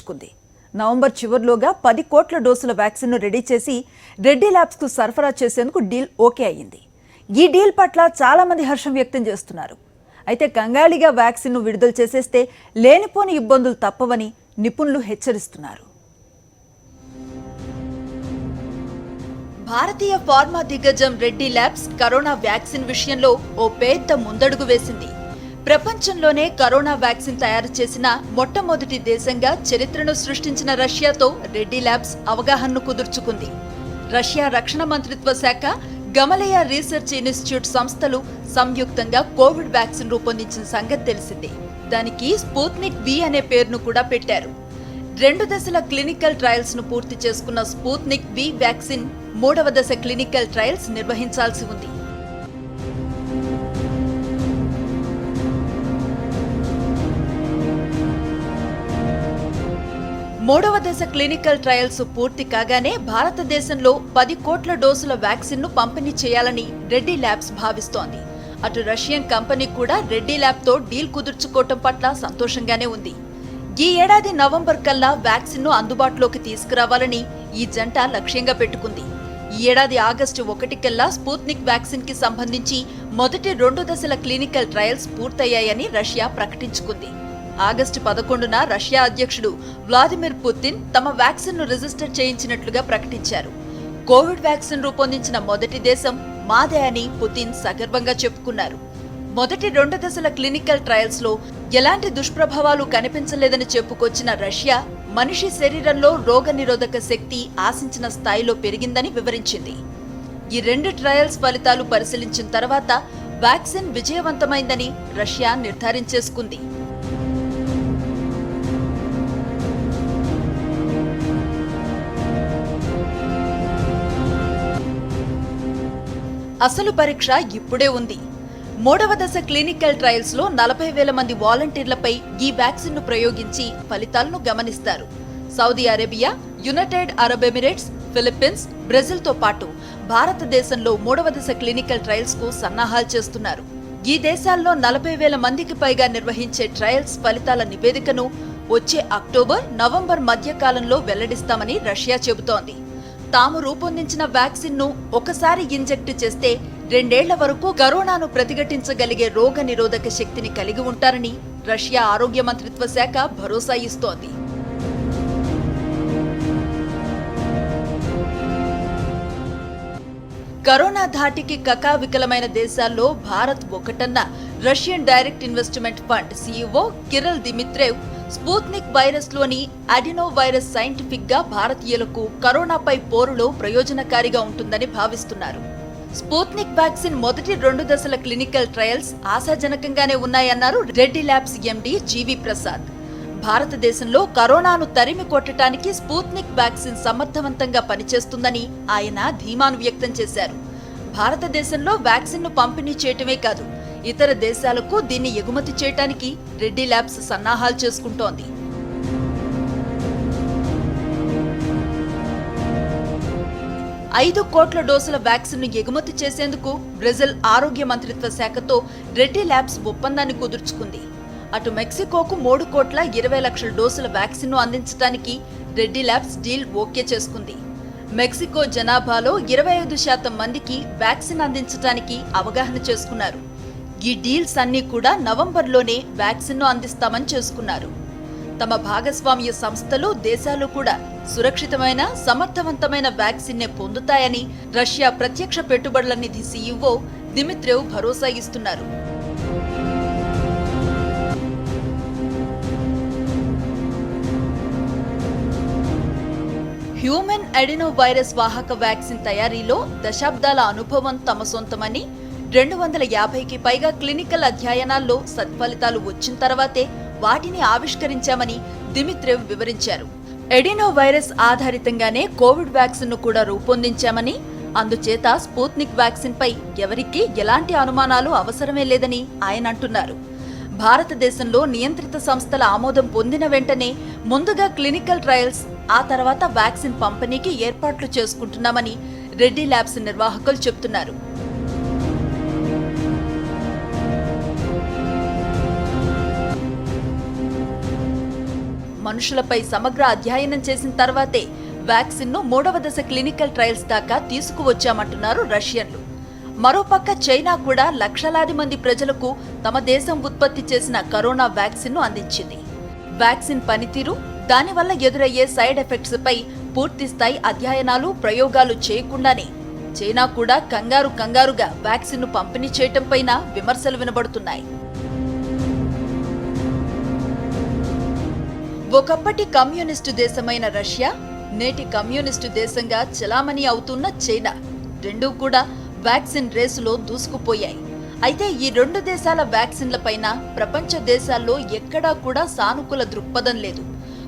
కుదుర్చుకుంది. November చివరిలోగా 10 కోట్ల డోసుల వ్యాక్సిన్ను ready చేసి రెడ్డి ల్యాబ్స్కు సరఫరా చేసేందుకు డీల్ ఓకే అయ్యింది. ఈ డీల్ పట్ల చాలామంది హర్షం వ్యక్తం చేస్తున్నారు. అయితే కంగాళిగా వ్యాక్సిన్ను విడుదల చేసేస్తే లేనిపోని ఇబ్బందులు తప్పవని నిపుణులు హెచ్చరిస్తున్నారు. భారతీయ ఫార్మా దిగ్గజం రెడ్డి ల్యాబ్స్ కరోనా వ్యాక్సిన్ విషయంలో ఓ పెద్ద ముందడుగు వేసింది. ప్రపంచంలోనే కరోనా వ్యాక్సిన్ తయారు చేసిన మొట్టమొదటి దేశంగా చరిత్రను సృష్టించిన రష్యాతో రెడ్డి ల్యాబ్స్ అవగాహనను కుదుర్చుకుంది. రష్యా రక్షణ మంత్రిత్వ శాఖ, గమలయా రీసెర్చ్ ఇన్స్టిట్యూట్ సంస్థలు సంయుక్తంగా కోవిడ్ వ్యాక్సిన్ రూపొందించిన సంగతి తెలిసిందే. దానికి స్పూత్నిక్ వి అనే పేరును కూడా పెట్టారు. 2 దశల క్లినికల్ ట్రయల్స్ ను పూర్తి చేసుకున్న స్పూత్నిక్ వి వ్యాక్సిన్ 3వ దశ క్లినికల్ ట్రయల్స్ నిర్వహించాల్సి ఉంది. మూడవ దశ క్లినికల్ ట్రయల్స్ పూర్తి కాగానే భారతదేశంలో 10 కోట్ల డోసుల వ్యాక్సిన్ ను పంపిణీ చేయాలని రెడ్డి ల్యాబ్స్ భావిస్తోంది. అటు రష్యన్ కంపెనీ కూడా రెడ్డి ల్యాబ్ తో డీల్ కుదుర్చుకోవటం పట్ల సంతోషంగానే ఉంది. ఈ ఏడాది నవంబర్ కల్లా వ్యాక్సిన్ ను అందుబాటులోకి తీసుకురావాలని ఈ జంట లక్ష్యంగా పెట్టుకుంది. ఈ ఏడాది ఆగస్టు 1 కల్లా స్పూత్నిక్ వ్యాక్సిన్ కి సంబంధించి మొదటి 2 దశల క్లినికల్ ట్రయల్స్ పూర్తయ్యాయని రష్యా ప్రకటించుకుంది. ఆగస్టు 11న రష్యా అధ్యక్షుడు వ్లాదిమిర్ పుతిన్ తమ వ్యాక్సిన్ ను రిజిస్టర్ చేయించినట్లుగా ప్రకటించారు. కోవిడ్ వ్యాక్సిన్ రూపొందించిన మొదటి దేశం మాదే అని పుతిన్ సగర్వంగా చెప్పుకున్నారు. మొదటి 2 దశల క్లినికల్ ట్రయల్స్ లో ఎలాంటి దుష్ప్రభావాలు కనిపించలేదని చెప్పుకొచ్చిన రష్యా మనిషి శరీరంలో రోగనిరోధక శక్తి ఆశించిన స్థాయిలో పెరిగిందని వివరించింది. ఈ 2 ట్రయల్స్ ఫలితాలు పరిశీలించిన తర్వాత వ్యాక్సిన్ విజయవంతమైందని రష్యా నిర్ధారించేసుకుంది. అసలు పరీక్ష ఇప్పుడే ఉంది. 3వ దశ క్లినికల్ ట్రయల్స్ లో 40,000 మంది వాలంటీర్లపై ఈ వ్యాక్సిన్ ను ప్రయోగించి ఫలితాలను గమనిస్తారు. Saudi Arabia, United Arab Emirates, Philippines, Brazil తో పాటు భారతదేశంలో 3వ దశ క్లినికల్ ట్రయల్స్ కు సన్నాహాలు చేస్తున్నారు. ఈ దేశాల్లో 40,000 మందికి పైగా నిర్వహించే ట్రయల్స్ ఫలితాల నివేదికను వచ్చే అక్టోబర్, నవంబర్ మధ్య కాలంలో వెల్లడిస్తామని రష్యా చెబుతోంది. తాము రూపొందించిన వ్యాక్సిన్ ను ఒకసారి ఇంజెక్ట్ చేస్తే 2 ఏళ్ల వరకు కరోనాను ప్రతిఘటించగలిగే రోగ నిరోధక శక్తిని కలిగి ఉంటారని రష్యా ఆరోగ్య మంత్రిత్వ శాఖ భరోసా ఇస్తోంది. కరోనా ధాటికి కకావికలమైన దేశాల్లో భారత్ ఒకటన్న Russian direct investment fund CEO Kirill Dmitriev Sputnik virus లోని అడినో వైరస్ సైంటిఫిక్ గా భారతీయులకు కరోనాపై పోరులో ప్రయోజనకారిగా ఉంటుందని భావిస్తున్నారు. స్పూత్నిక్ వ్యాక్సిన్ మొదటి 2 దశల క్లినికల్ ట్రయల్స్ ఆశాజనకంగానే ఉన్నాయన్నారు Reddy labs MD G V Prasad. భారతదేశంలో కరోనాను తరిమి కొట్టడానికి స్పూత్నిక్ వ్యాక్సిన్ సమర్థవంతంగా పనిచేస్తుందని ఆయన ధీమాను వ్యక్తం చేశారు. భారతదేశంలో వ్యాక్సిన్ ను పంపిణీ చేయటమే కాదు, ఇతర దేశాలకు దీన్ని ఎగుమతి చేయడానికి రెడ్డి ల్యాబ్స్ సన్నాహాలు చేసుకుంటోంది. ఐదు కోట్ల డోసుల వ్యాక్సిన్ ను ఎగుమతి చేసేందుకు బ్రెజిల్ ఆరోగ్య మంత్రిత్వ శాఖతో రెడ్డి ల్యాబ్స్ ఒప్పందాన్ని కుదుర్చుకుంది. అటు మెక్సికోకు 3,20,00,000 డోసుల వ్యాక్సిన్ ను అందించడానికి రెడ్డి ల్యాబ్స్ డీల్ ఓకే చేసుకుంది. మెక్సికో జనాభాలో 25% మందికి వ్యాక్సిన్ అందించడానికి అవగాహన చేసుకున్నారు. ఈ డీల్స్ అన్నీ కూడా నవంబర్లోనే వ్యాక్సిన్ ను అందిస్తామని చేసుకున్నారు. తమ భాగస్వామ్య సంస్థలు, దేశాలు కూడా సురక్షితమైన, సమర్థవంతమైన వ్యాక్సిన్ నే పొందుతాయని రష్యా ప్రత్యక్ష పెట్టుబడుల నిధి సీఈఓ దిమిత్రేవ్ భరోసా ఇస్తున్నారు. హ్యూమన్ అడినో వైరస్ వాహక వ్యాక్సిన్ తయారీలో దశాబ్దాల అనుభవం తమ సొంతమని, 250కి పైగా క్లినికల్ అధ్యయనాల్లో సత్ఫలితాలు వచ్చిన తర్వాతే వాటిని ఆవిష్కరించామని దిమిత్రేవ్ వివరించారు. ఎడినో వైరస్ ఆధారితంగానే కోవిడ్ వ్యాక్సిన్ ను కూడా రూపొందించామని, అందుచేత స్పూత్నిక్ వ్యాక్సిన్ పై ఎవరికీ ఎలాంటి అనుమానాలు అవసరమే లేదని ఆయన అంటున్నారు. భారతదేశంలో నియంత్రిత సంస్థల ఆమోదం పొందిన వెంటనే ముందుగా క్లినికల్ ట్రయల్స్, ఆ తర్వాత వ్యాక్సిన్ పంపిణీకి ఏర్పాట్లు చేసుకుంటున్నామని రెడ్డి ల్యాబ్స్ నిర్వాహకులు చెబుతున్నారు. మనుషులపై సమగ్ర అధ్యయనం చేసిన తర్వాతే వ్యాక్సిన్ను 3వ దశ క్లినికల్ ట్రయల్స్ దాకా తీసుకువచ్చామంటున్నారు రష్యన్లు. మరోపక్క చైనా కూడా లక్షలాది మంది ప్రజలకు తమ దేశం ఉత్పత్తి చేసిన కరోనా వ్యాక్సిన్ను అందించింది. వ్యాక్సిన్ పనితీరు, దానివల్ల ఎదురయ్యే సైడ్ ఎఫెక్ట్స్ పై పూర్తిస్థాయి అధ్యయనాలు, ప్రయోగాలు చేయకుండానే చైనా కూడా కంగారుగా వ్యాక్సిన్ను పంపిణీ చేయటంపైన విమర్శలు వినబడుతున్నాయి. ఒకప్పటి కమ్యూనిస్టు దేశమైన రష్యా, నేటి కమ్యూనిస్టు దేశంగా చలామణి అవుతున్న చైనా రెండూ కూడా వ్యాక్సిన్ రేసులో దూసుకుపోయాయి. అయితే ఈ రెండు దేశాల వ్యాక్సిన్లపైన ప్రపంచ దేశాల్లో ఎక్కడా కూడా సానుకూల దృక్పథం లేదు.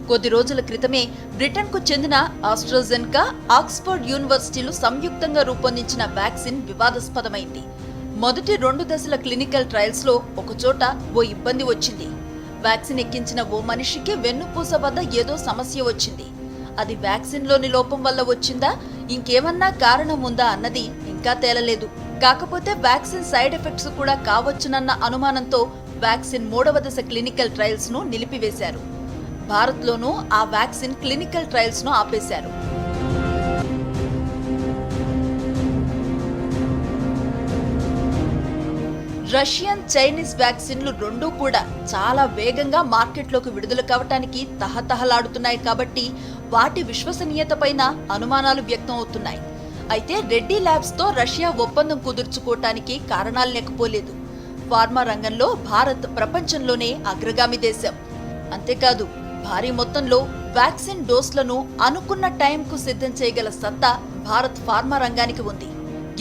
కొద్ది రోజుల క్రితమే బ్రిటన్కు చెందిన ఆస్ట్రాజెన్కా, ఆక్స్ఫర్డ్ యూనివర్సిటీలు సంయుక్తంగా రూపొందించిన వ్యాక్సిన్ వివాదాస్పదమైంది. మొదటి 2 దశల క్లినికల్ ట్రయల్స్ లో ఒకచోట ఓ ఇబ్బంది వచ్చింది. వ్యాక్సిన్ ఎక్కించిన ఓ మనిషికి వెన్నుపూస వద్ద ఏదో సమస్య వచ్చింది. అది వ్యాక్సిన్లోని లోపం వల్ల వచ్చిందా, ఇంకేమన్నా కారణం ఉందా అన్నది ఇంకా తేలలేదు. కాకపోతే వ్యాక్సిన్ సైడ్ ఎఫెక్ట్స్ కూడా కావచ్చునన్న అనుమానంతో వ్యాక్సిన్ 3వ దశ క్లినికల్ ట్రయల్స్ ను నిలిపివేశారు. భారత్లోనూ ఆ వ్యాక్సిన్ క్లినికల్ ట్రయల్స్ ను ఆపేశారు. రష్యన్, చైనీస్ వ్యాక్సిన్లు రెండూ కూడా చాలా వేగంగా మార్కెట్లోకి విడుదల కావటానికి తహతహలాడుతున్నాయి కాబట్టి వాటి విశ్వసనీయతపైన అనుమానాలు వ్యక్తం అవుతున్నాయి. అయితే రెడ్డి ల్యాబ్స్ తో రష్యా ఒప్పందం కుదుర్చుకోవటానికి కారణాలు లేకపోలేదు. ఫార్మా రంగంలో భారత్ ప్రపంచంలోనే అగ్రగామి దేశం. అంతేకాదు భారీ మొత్తంలో వ్యాక్సిన్ డోస్లను అనుకున్న టైంకు సిద్ధం చేయగల సత్తా భారత్ ఫార్మా రంగానికి ఉంది.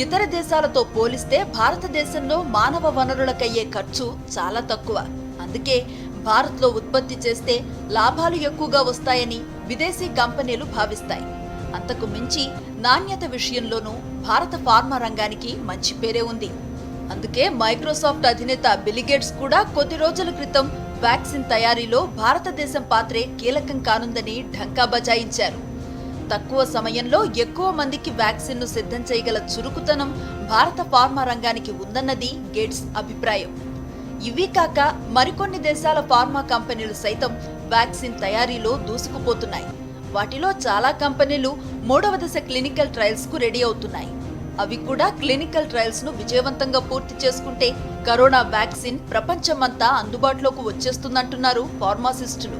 ఇతర దేశాలతో పోలిస్తే భారతదేశంలో మానవ వనరులకయ్యే ఖర్చు చాలా తక్కువ. అందుకే భారత్లో ఉత్పత్తి చేస్తే లాభాలు ఎక్కువగా వస్తాయని విదేశీ కంపెనీలు భావిస్తాయి. అంతకు మించి నాణ్యత విషయంలోనూ భారత ఫార్మా రంగానికి మంచి పేరే ఉంది. అందుకే మైక్రోసాఫ్ట్ అధినేత బిల్ గేట్స్ కూడా కొద్ది రోజుల క్రితం వ్యాక్సిన్ తయారీలో భారతదేశం పాత్రే కీలకం కానుందని ఢంకా బజాయించారు. తక్కువ సమయంలో ఎక్కువ మందికి వ్యాక్సిన్ను సిద్ధం చేయగల చురుకుతనం భారత ఫార్మా రంగానికి ఉందన్నది గేట్స్ అభిప్రాయం. ఇవి కాక మరికొన్ని దేశాల ఫార్మా కంపెనీలు సైతం వ్యాక్సిన్ తయారీలో దూసుకుపోతున్నాయి. వాటిలో చాలా కంపెనీలు 3వ దశ క్లినికల్ ట్రయల్స్ కు రెడీ అవుతున్నాయి. అవి కూడా క్లినికల్ ట్రయల్స్ ను విజయవంతంగా పూర్తి చేసుకుంటే కరోనా వ్యాక్సిన్ ప్రపంచమంతా అందుబాటులోకి వచ్చేస్తుందంటున్నారు ఫార్మాసిస్టులు.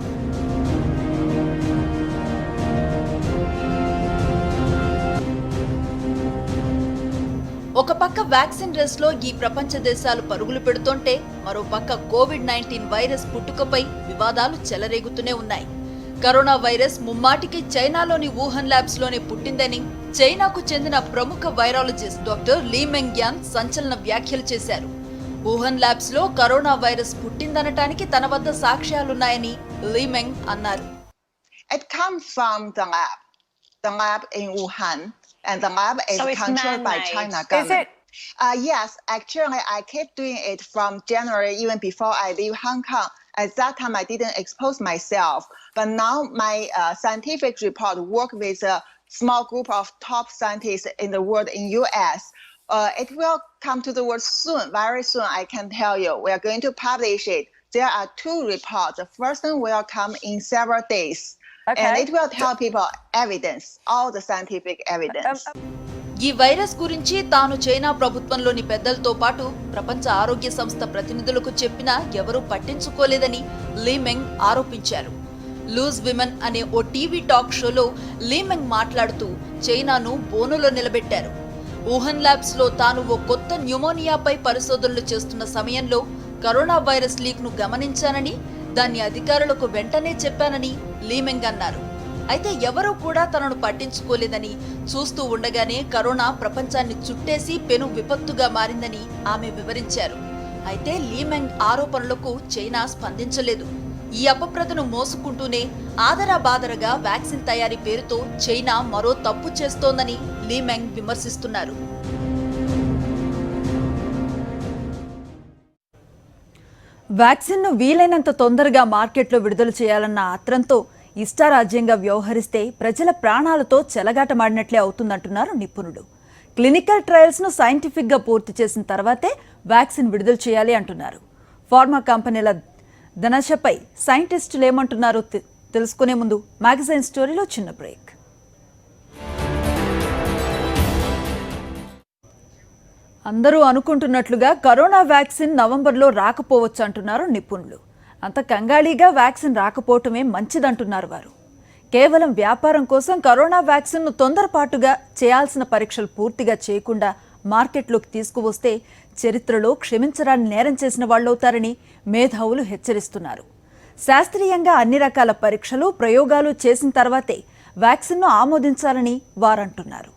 ఒక పక్క వ్యాక్సిన్ రేస్ లో ఈ ప్రపంచ దేశాలు పరుగులు పెడుతుంటే మరో పక్క కోవిడ్-19 వైరస్ పుట్టుకపై వివాదాలు చెలరేగుతూనే ఉన్నాయి. కరోనా వైరస్ ముమ్మాటికి చైనాలోని వుహాన్ ల్యాబ్స్ లోనే పుట్టిందని చైనాకు చెందిన ప్రముఖ వైరాలజిస్ట్ డాక్టర్ లీ మెంగ్యాన్ సంచలన వ్యాఖ్యలు చేశారు. వుహాన్ ల్యాబ్స్ లో కరోనా వైరస్ పుట్టిందనటానికి తన వద్ద సాక్ష్యాలున్నాయని లీ మెంగ్ అన్నారు. It comes from the lab in Wuhan. And the lab is controlled by China government. Is it? Yes, actually, I kept doing it from January, even before I leave Hong Kong. At that time, I didn't expose myself. But now my scientific report work with a small group of top scientists in the world in US. It will come to the world soon, very soon, I can tell you. We are going to publish it. There are 2 reports. The first one will come in several days. Okay. And it will tell people evidence, all the scientific evidence. ఈ virus గురించి తాను China ప్రభుత్వంలోని పెద్దలతో పాటు ప్రపంచ ఆరోగ్య సంస్థ ప్రతినిధులకు చెప్పినా ఎవరూ పట్టించుకోలేదని లీ మెంగ్ ఆరోపించారు. లూజ్ విమెన్ అనే ఓ టీవీ టాక్ షోలో లీ మెంగ్ మాట్లాడుతూ చైనాను బోనులో నిలబెట్టారు. వుహాన్ ల్యాబ్స్ లో తాను ఓ కొత్త న్యూమోనియాపై పరిశోధనలు చేస్తున్న సమయంలో కరోనా వైరస్ లీక్ ను గమనించానని, దాన్ని అధికారులకు వెంటనే చెప్పానని లీ మెంగ్ అన్నారు. అయితే ఎవరూ కూడా తనను పట్టించుకోలేదని, చూస్తూ ఉండగానే కరోనా ప్రపంచాన్ని చుట్టేసి పెను విపత్తుగా మారిందని ఆమె వివరించారు. అయితే లీ మెంగ్ ఆరోపణలకు చైనా స్పందించలేదు. ఈ అపప్రదను మోసుకుంటూనే ఆదరాబాదరగా వ్యాక్సిన్ తయారీ పేరుతో చైనా మరో తప్పు చేస్తోందని లీ మెంగ్ విమర్శిస్తున్నారు. వ్యాక్సిన్ను వీలైనంత తొందరగా మార్కెట్లో విడుదల చేయాలన్న ఆత్రంతో ఇష్టారాజ్యంగా వ్యవహరిస్తే ప్రజల ప్రాణాలతో చెలగాటమాడినట్లే అవుతుందంటున్నారు నిపుణులు. క్లినికల్ ట్రయల్స్ను సైంటిఫిక్గా పూర్తి చేసిన తర్వాతే వ్యాక్సిన్ విడుదల చేయాలి అంటున్నారు. ఫార్మా కంపెనీల ధనాశపై సైంటిస్టులు ఏమంటున్నారో తెలుసుకునే ముందు మ్యాగజైన్ స్టోరీలో చిన్న బ్రేక్. అందరూ అనుకుంటున్నట్లుగా కరోనా వ్యాక్సిన్ నవంబర్లో రాకపోవచ్చు అంటున్నారు నిపుణులు. అంత కంగాళీగా వ్యాక్సిన్ రాకపోవటమే మంచిదంటున్నారు వారు. కేవలం వ్యాపారం కోసం కరోనా వ్యాక్సిన్ను తొందరపాటుగా చేయాల్సిన పరీక్షలు పూర్తిగా చేయకుండా మార్కెట్లోకి తీసుకువస్తే చరిత్రలో క్షమించరాని నేరం చేసిన వాళ్ళవుతారని మేధావులు హెచ్చరిస్తున్నారు. శాస్త్రీయంగా అన్ని రకాల పరీక్షలు ప్రయోగాలు చేసిన తర్వాతే వ్యాక్సిన్ను ఆమోదించాలని వారంటున్నారు.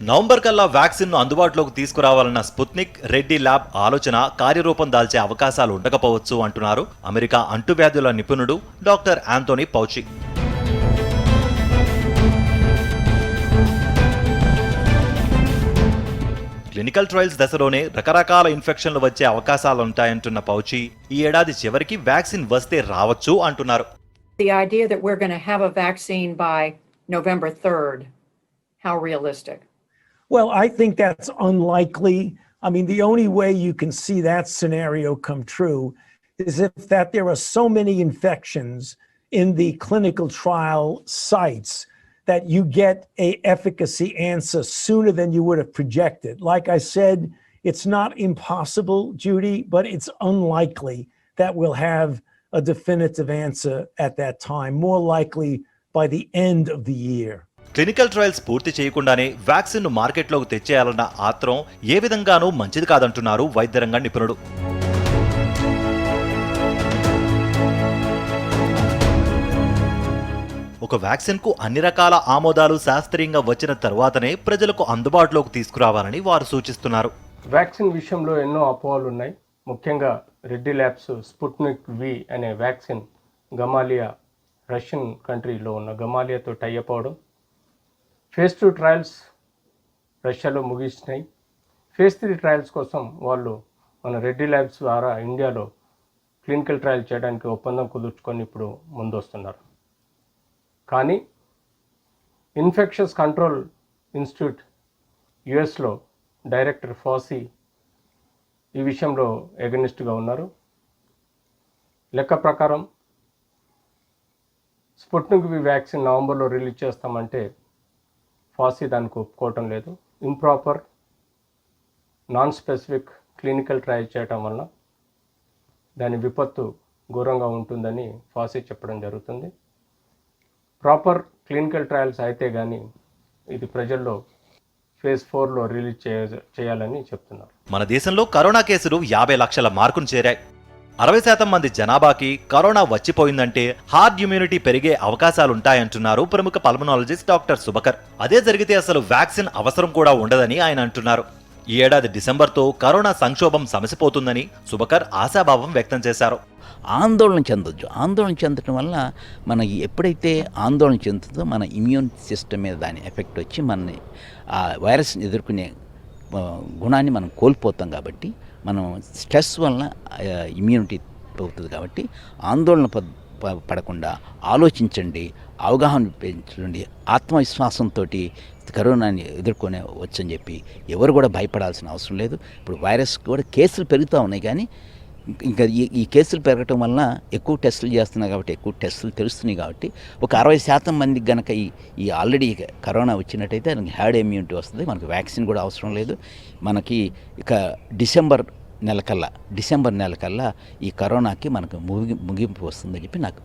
నవంబర్ కల్లా వ్యాక్సిన్ను అందుబాటులోకి తీసుకురావాలన్న స్పుత్నిక్ రెడ్డి ల్యాబ్ ఆలోచన కార్యరూపం దాల్చే అవకాశాలు ఉండకపోవచ్చు అంటున్నారు అమెరికా అంటువ్యాధుల నిపుణుడు డాక్టర్ ఆంథోనీ పౌచి. క్లినికల్ ట్రయల్స్ దశలోనే రకరకాల ఇన్ఫెక్షన్లు వచ్చే అవకాశాలుంటాయంటున్న పౌచి ఈ ఏడాది చివరికి వ్యాక్సిన్ వస్తే రావచ్చు అంటున్నారు. The idea that we're going to have a vaccine by November 3rd, how realistic? Well, I think that's unlikely. I mean, the only way you can see that scenario come true is if that there are so many infections in the clinical trial sites that you get a efficacy answer sooner than you would have projected. Like I said, it's not impossible, Judy, but it's unlikely that we'll have a definitive answer at that time, more likely by the end of the year. Clinical trials పూర్తి చేయకుండానే వ్యాక్సిన్ను మార్కెట్లోకి తెచ్చేయాలన్న ఆత్రం ఏ విధంగానూ మంచిది కాదంటున్నారు వైద్యరంగ నిపుణుడు. ఒక వ్యాక్సిన్కు అన్ని రకాల ఆమోదాలు శాస్త్రీయంగా వచ్చిన తర్వాతనే ప్రజలకు అందుబాటులోకి తీసుకురావాలని వారు సూచిస్తున్నారు. వ్యాక్సిన్ విషయంలో ఎన్నో అపోహలు ఉన్నాయి. ముఖ్యంగా రెడ్డి ల్యాబ్స్ స్పుట్నిక్ వి అనే వ్యాక్సిన్ గమాలియా, రష్యన్ కంట్రీలో ఉన్న గమాలియాతో టైఅప్ అవడం, ఫేజ్ 2 ట్రయల్స్ రష్యాలో ముగిసినాయి. ఫేజ్ 3 ట్రయల్స్ కోసం వాళ్ళు మన రెడ్డి ల్యాబ్స్ ద్వారా ఇండియాలో క్లినికల్ ట్రయల్ చేయడానికి ఒప్పందం కుదుర్చుకొని ఇప్పుడు ముందొస్తున్నారు. కానీ ఇన్ఫెక్షన్స్ కంట్రోల్ ఇన్స్టిట్యూట్ యుఎస్లో డైరెక్టర్ ఫాసీ ఈ విషయంలో ఎగనిస్ట్గా ఉన్నారు. లెక్క ప్రకారం స్పుట్నిక్ వి వ్యాక్సిన్ నవంబర్లో రిలీజ్ చేస్తామంటే ఫాసీ దానికి ఒప్పుకోవటం లేదు. Improper non specific clinical trial చేయటం వలన దాని విపత్తు ఘోరంగా ఉంటుందని ఫాసీ చెప్పడం జరుగుతుంది. ప్రాపర్ క్లినికల్ ట్రయల్స్ అయితే కానీ ఇది ప్రజల్లో ఫేజ్ 4లో రిలీజ్ చేయాలని చెప్తున్నారు. మన దేశంలో కరోనా కేసులు 50 లక్షల మార్కును చేరాయి. 60% మంది జనాభాకి కరోనా వచ్చిపోయిందంటే హార్డ్ ఇమ్యూనిటీ పెరిగే అవకాశాలుంటాయంటున్నారు ప్రముఖ పల్మనాలజిస్ట్ డాక్టర్ సుబకర్. అదే జరిగితే అసలు వ్యాక్సిన్ అవసరం కూడా ఉండదని ఆయన అంటున్నారు. ఈ ఏడాది డిసెంబర్తో కరోనా సంక్షోభం సమసిపోతుందని సుబకర్ ఆశాభావం వ్యక్తం చేశారు. ఆందోళన చెందొచ్చు. ఆందోళన చెందడం వల్ల మన ఎప్పుడైతే ఆందోళన చెందుతుందో మన ఇమ్యూన్ సిస్టమ్ మీద దాని ఎఫెక్ట్ వచ్చి మనని ఆ వైరస్ని ఎదుర్కొనే గుణాన్ని మనం కోల్పోతాం. కాబట్టి మనం స్ట్రెస్ వలన ఇమ్యూనిటీ పోతుంది. కాబట్టి ఆందోళన పడకుండా ఆలోచించండి, అవగాహన పెంచండి, ఆత్మవిశ్వాసంతో కరోనాని ఎదుర్కొనే వచ్చని చెప్పి ఎవరు కూడా భయపడాల్సిన అవసరం లేదు. ఇప్పుడు వైరస్ కూడా కేసులు పెరుగుతూ ఉన్నాయి. కానీ ఇంకా ఈ కేసులు పెరగటం వలన ఎక్కువ టెస్టులు చేస్తున్నాయి కాబట్టి ఎక్కువ టెస్టులు తెలుస్తున్నాయి. కాబట్టి ఒక 60% మందికి కనుక ఈ ఆల్రెడీ కరోనా వచ్చినట్టయితే దానికి హ్యాడ్ ఇమ్యూనిటీ వస్తుంది. మనకు వ్యాక్సిన్ కూడా అవసరం లేదు. మనకి ఇక డిసెంబర్ నెల కల్లా ఈ కరోనాకి మనకు ముగింపు వస్తుందని చెప్పి నాకు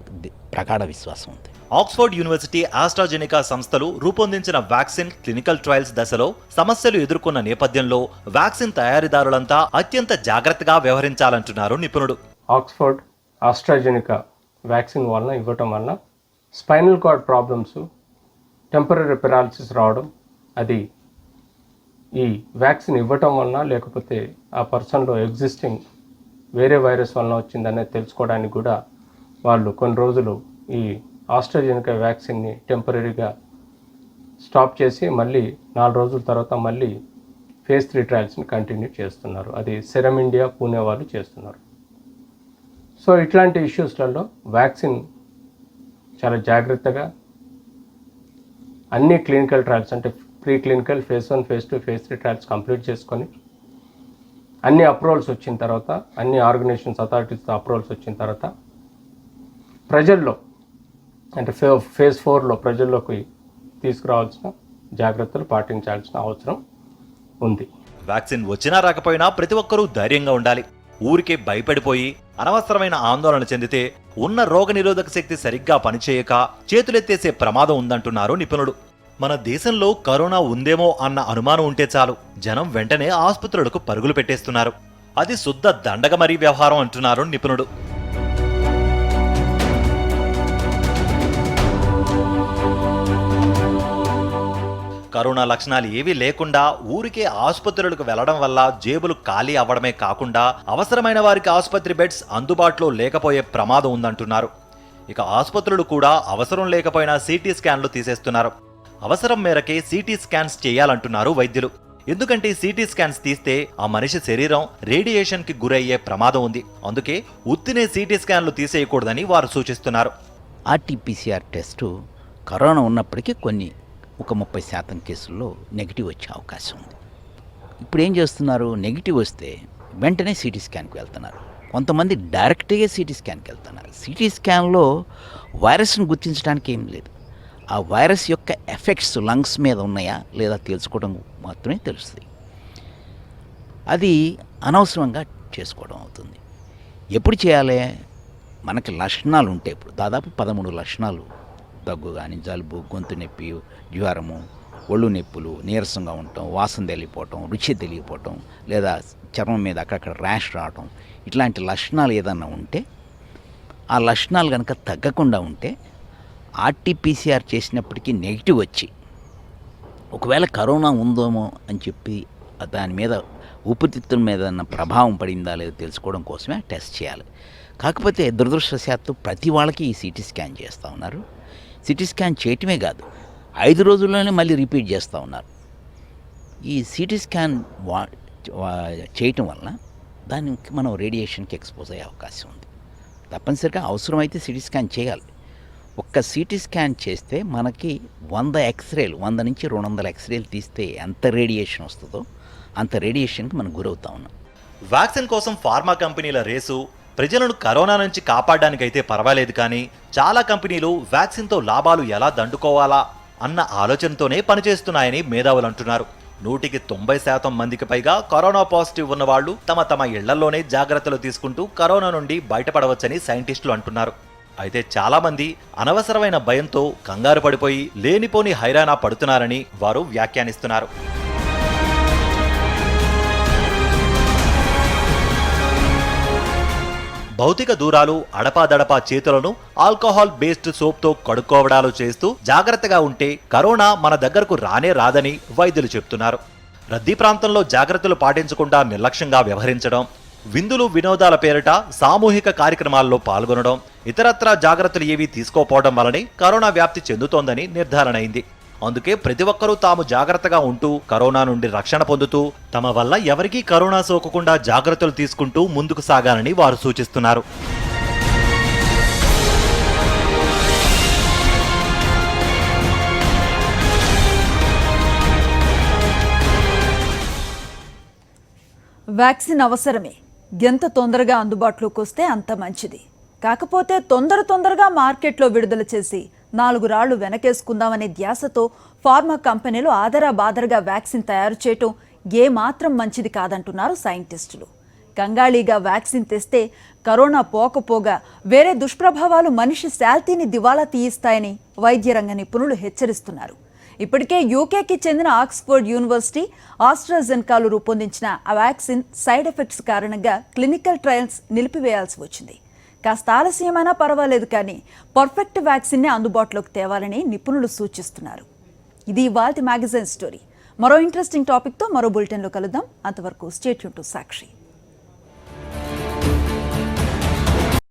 ప్రగాఢ విశ్వాసం ఉంది. ఆక్స్ఫర్డ్ యూనివర్సిటీ, ఆస్ట్రాజెనికా సంస్థలు రూపొందించిన వ్యాక్సిన్ క్లినికల్ ట్రయల్స్ దశలో సమస్యలు ఎదుర్కొన్న నేపథ్యంలో వ్యాక్సిన్ తయారీదారులంతా అత్యంత జాగ్రత్తగా వ్యవహరించాలంటున్నారు నిపుణుడు. ఆక్స్ఫర్డ్, ఆస్ట్రాజెనికా వ్యాక్సిన్ వలన ఇవ్వటం వలన spinal cord problems, temporary paralysis రావడం, అది ఈ వ్యాక్సిన్ ఇవ్వటం వలన లేకపోతే ఆ పర్సన్లో ఎగ్జిస్టింగ్ వేరే వైరస్ వలన వచ్చిందనేది తెలుసుకోవడానికి కూడా వాళ్ళు కొన్ని రోజులు ఈ ఆస్ట్రాజెనికా వ్యాక్సిన్ని టెంపరీగా స్టాప్ చేసి మళ్ళీ 4 రోజుల తర్వాత మళ్ళీ ఫేజ్ 3 ట్రయల్స్ని కంటిన్యూ చేస్తున్నారు. అది సెరమ్ ఇండియా, పూణే వాళ్ళు చేస్తున్నారు. సో ఇట్లాంటి ఇష్యూస్లలో వ్యాక్సిన్ చాలా జాగ్రత్తగా అన్ని క్లినికల్ ట్రయల్స్ అంటే pre clinical phase 1, phase 2, phase 3 trials complete చేసుకొని అన్ని అప్రూవల్స్ వచ్చిన తర్వాత, అన్ని ఆర్గనైజేషన్స్ అథారిటీస్తో అప్రూవల్స్ వచ్చిన తర్వాత ప్రజల్లో అంటే ఫేజ్ 4లో ప్రజల్లోకి తీసుకురావాల్సిన జాగ్రత్తలు పాటించాల్సిన అవసరం ఉంది. వ్యాక్సిన్ వచ్చినా రాకపోయినా ప్రతి ఒక్కరూ ధైర్యంగా ఉండాలి. ఊరికే భయపడిపోయి అనవసరమైన ఆందోళన చెందితే ఉన్న రోగనిరోధక శక్తి సరిగ్గా పనిచేయక చేతులెత్తేసే ప్రమాదం ఉందంటున్నారు నిపుణులు. మన దేశంలో కరోనా ఉందేమో అన్న అనుమానం ఉంటే చాలు జనం వెంటనే ఆసుపత్రులకు పరుగులు పెట్టేస్తున్నారు. అది శుద్ధ దండగమరీ వ్యవహారం అంటున్నారు నిపుణుడు. కరోనా లక్షణాలు ఏవీ లేకుండా ఊరికే ఆసుపత్రులకు వెళ్లడం వల్ల జేబులు ఖాళీ అవ్వడమే కాకుండా అవసరమైన వారికి ఆసుపత్రి బెడ్స్ అందుబాటులో లేకపోయే ప్రమాదం ఉందంటున్నారు. ఇక ఆసుపత్రులు కూడా అవసరం లేకపోయినా సిటీ స్కాన్లు తీసేస్తున్నారు. అవసరం మేరకే సిటీ స్కాన్స్ చేయాలంటున్నారు వైద్యులు. ఎందుకంటే సిటీ స్కాన్స్ తీస్తే ఆ మనిషి శరీరం రేడియేషన్కి గురయ్యే ప్రమాదం ఉంది. అందుకే ఉత్తినే సిటీ స్కాన్లు తీసేయకూడదని వారు సూచిస్తున్నారు. ఆర్టీపీసీఆర్ టెస్టు కరోనా ఉన్నప్పటికీ ఒక 30% కేసుల్లో నెగిటివ్ వచ్చే అవకాశం ఉంది. ఇప్పుడు ఏం చేస్తున్నారు, నెగిటివ్ వస్తే వెంటనే సిటీ స్కాన్కి వెళ్తున్నారు. కొంతమంది డైరెక్ట్గా సిటీ స్కాన్కి వెళ్తున్నారు. సిటీ స్కాన్లో వైరస్ను గుర్తించడానికి ఏం లేదు. ఆ వైరస్ యొక్క ఎఫెక్ట్స్ లంగ్స్ మీద ఉన్నాయా లేదా తెలుసుకోవడం మాత్రమే తెలుస్తుంది. అది అనవసరంగా చేసుకోవడం అవుతుంది. ఎప్పుడు చేయాలి, మనకి లక్షణాలు ఉంటాయి. ఇప్పుడు దాదాపు 13 లక్షణాలు, దగ్గు కానీ, జలుబు, గొంతు నొప్పి, జ్వరము, ఒళ్ళు నొప్పులు, నీరసంగా ఉండటం, వాసన తెలియపోవటం, రుచి తెలియపోవటం, లేదా చర్మం మీద అక్కడక్కడ ర్యాష్ రావటం, ఇట్లాంటి లక్షణాలు ఏదన్నా ఉంటే, ఆ లక్షణాలు కనుక తగ్గకుండా ఉంటే ఆర్టీపీసీఆర్ చేసినప్పటికీ నెగిటివ్ వచ్చి ఒకవేళ కరోనా ఉందేమో అని చెప్పి దాని మీద ఊపిరితిత్తుల మీద ఉన్న ప్రభావం పడిందా లేదో తెలుసుకోవడం కోసమే టెస్ట్ చేయాలి. కాకపోతే దురదృష్టవశాత్తు ప్రతి వాళ్ళకి ఈ సిటీ స్కాన్ చేస్తూ ఉన్నారు. సిటీ స్కాన్ చేయటమే కాదు, 5 రోజుల్లోనే మళ్ళీ రిపీట్ చేస్తూ ఉన్నారు. ఈ సిటీ స్కాన్ చేయటం వలన దానికి మనం రేడియేషన్కి ఎక్స్పోజ్ అయ్యే అవకాశం ఉంది. తప్పనిసరిగా అవసరమైతే సిటీ స్కాన్ చేయాలి. ఒక్క సిటీ స్కాన్ చేస్తే మనకి 100 ఎక్స్రేలు, 100 నుంచి 200 ఎక్స్రేలు తీస్తే ఎంత రేడియేషన్ వస్తుందో అంత రేడియేషన్కి మనం గురవుతా ఉన్నాం. వ్యాక్సిన్ కోసం ఫార్మా కంపెనీల రేసు ప్రజలను కరోనా నుంచి కాపాడడానికైతే పర్వాలేదు, కానీ చాలా కంపెనీలు వ్యాక్సిన్తో లాభాలు ఎలా దండుకోవాలా అన్న ఆలోచనతోనే పనిచేస్తున్నాయని మేధావులు అంటున్నారు. 100% మందికి పైగా కరోనా పాజిటివ్ ఉన్న వాళ్ళు తమ ఇళ్లలోనే జాగ్రత్తలు తీసుకుంటూ కరోనా నుండి బయటపడవచ్చని సైంటిస్టులు అంటున్నారు. అయితే చాలా మంది అనవసరమైన భయంతో కంగారు పడిపోయి లేనిపోని హైరానా పడుతున్నారని వారు వ్యాఖ్యానిస్తున్నారు. భౌతిక దూరాలు, అడపాదడపా చేతులను ఆల్కహాల్ బేస్డ్ సోప్తో కడుక్కోవడాలు చేస్తూ జాగ్రత్తగా ఉంటే కరోనా మన దగ్గరకు రానే రాదని వైద్యులు చెప్తున్నారు. రద్దీ ప్రాంతంలో జాగ్రత్తలు పాటించకుండా నిర్లక్ష్యంగా వ్యవహరించడం, విందులు వినోదాల పేరిట సామూహిక కార్యక్రమాల్లో పాల్గొనడం, ఇతరత్రా జాగ్రత్తలు ఏవీ తీసుకోపోవడం వల్లనే కరోనా వ్యాప్తి చెందుతోందని నిర్ధారణ అయింది. అందుకే ప్రతి ఒక్కరూ తాము జాగ్రత్తగా ఉంటూ కరోనా నుండి రక్షణ పొందుతూ తమ వల్ల ఎవరికీ కరోనా సోకకుండా జాగ్రత్తలు తీసుకుంటూ ముందుకు సాగాలని వారు సూచిస్తున్నారు. వ్యాక్సిన్ అవసరమే, ఎంత తొందరగా అందుబాటులోకి వస్తే అంత మంచిది. కాకపోతే తొందరగా మార్కెట్లో విడుదల చేసి 4 రాళ్లు వెనకేసుకుందామనే ధ్యాసతో ఫార్మా కంపెనీలు ఆదరాబాదరగా వ్యాక్సిన్ తయారు చేయటం ఏమాత్రం మంచిది కాదంటున్నారు సైంటిస్టులు. కంగాళీగా వ్యాక్సిన్ తెస్తే కరోనా పోకపోగా వేరే దుష్ప్రభావాలు మనిషి శాల్తీని దివాలా తీయిస్తాయని వైద్య రంగ నిపుణులు హెచ్చరిస్తున్నారు. ఇప్పటికే యూకేకి చెందిన ఆక్స్ఫర్డ్ యూనివర్సిటీ, ఆస్ట్రాజెన్కాలు రూపొందించిన ఆ వ్యాక్సిన్ సైడ్ ఎఫెక్ట్స్ కారణంగా క్లినికల్ ట్రయల్స్ నిలిపివేయాల్సి వచ్చింది. కాస్త ఆలస్యమైనా పర్వాలేదు, కానీ పర్ఫెక్ట్ వ్యాక్సిన్నే అందుబాటులోకి తేవాలని నిపుణులు సూచిస్తున్నారు. ఇది ఇవాల్టి మ్యాగజైన్ స్టోరీ. మరో ఇంట్రెస్టింగ్ టాపిక్తో మరో బులెటిన్లో కలుద్దాం. అంతవరకు స్టే ట్యూన్ టు సాక్షి.